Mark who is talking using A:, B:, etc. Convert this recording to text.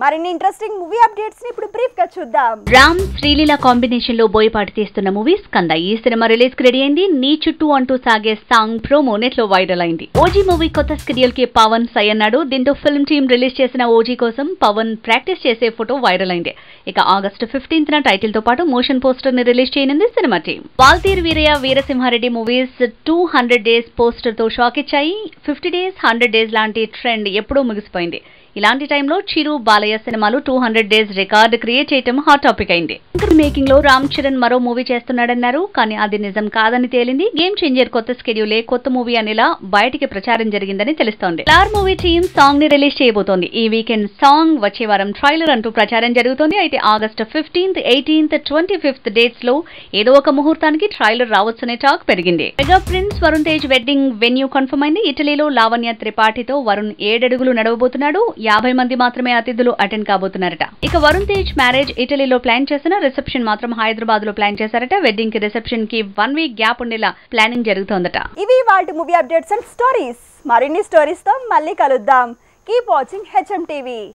A: మరిన్ని interesting movie updates ని ఇప్పుడు బ్రీఫ్ గా చూద్దాం.
B: రామ్ శ్రీలీల కాంబినేషన్ లో బోయపాటి తీస్తున్న మూవీ స్కంద ఈ సినిమా రిలీజ్ కి రెడీ అయింది. నీ చుట్టూ అంటూ సాగే సాంగ్ ప్రోమో నెట్ లో వైరల్ అయింది. ఓజీ మూవీ కొత్త స్కెడ్యూల్ కి పవన్ సై అన్నాడు. దీంతో ఫిల్మ్ టీమ్ రిలీజ్ చేసిన ఓజీ కోసం పవన్ ప్రాక్టీస్ చేసే ఫోటో వైరల్ అయింది. ఇక ఆగస్టు 15న టైటిల్ తో పాటు మోషన్ పోస్టర్ ని రిలీజ్ చేయనుంది సినిమా team. Waltair Veerayya Veera Simha Reddy movies 200 days poster తో షాక్ ఇచ్చాయి. 50 డేస్ 100 డేస్ లాంటి ట్రెండ్ ఎప్పుడూ ముగిసిపోయింది. ఇలాంటి టైంలో చిరు బాలయ్య సినిమాలు 200 డేస్ రికార్డ్ క్రియేట్ చేయడం హాట్ టాపిక్ అయింది. మేకింగ్ లో రామ్ చరణ్ మరో మూవీ చేస్తున్నాడన్నారు. కానీ అది నిజం కాదని తేలింది. గేమ్ చేంజర్ కొత్త స్కెడ్యూలే కొత్త మూవీ అనేలా బయటికి ప్రచారం జరిగిందని తెలుస్తోంది. లార్ మూవీ టీమ్ సాంగ్ ని రిలీజ్ చేయబోతోంది. ఈ వీకెండ్ సాంగ్ వచ్చే వారం ట్రైలర్ అంటూ ప్రచారం జరుగుతోంది. అయితే August 15th, 18th, 25th dates లో ఏదో ఒక ముహూర్తానికి ట్రైలర్ రావచ్చనే టాక్ పెరిగింది. Mega prince Varun Tej wedding venue confirm అయింది. ఇటలీలో లావణ్య త్రిపాఠితో వరుణ్ 7 అడుగులు నడవబోతున్నాడు. 50 మంది మాత్రమే అతిథులు అటెండ్ కాబోతున్నారట. ఇక వరుణ్ తేజ్ మ్యారేజ్ ఇటలీలో ప్లాన్ చేసిన రిసెప్షన్ మాత్రం హైదరాబాద్ లో ప్లాన్ చేశారట. వెడ్డింగ్ కి రిసెప్షన్ కి 1 వీక్ గ్యాప్ ఉండేలా ప్లానింగ్ జరుగుతోందట.
A: ఇవి వాటి మూవీ అప్డేట్స్ అండ్ స్టోరీస్. మరిన్ని స్టోరీస్ తో మళ్ళీ కలుద్దాం. Keep watching HM TV.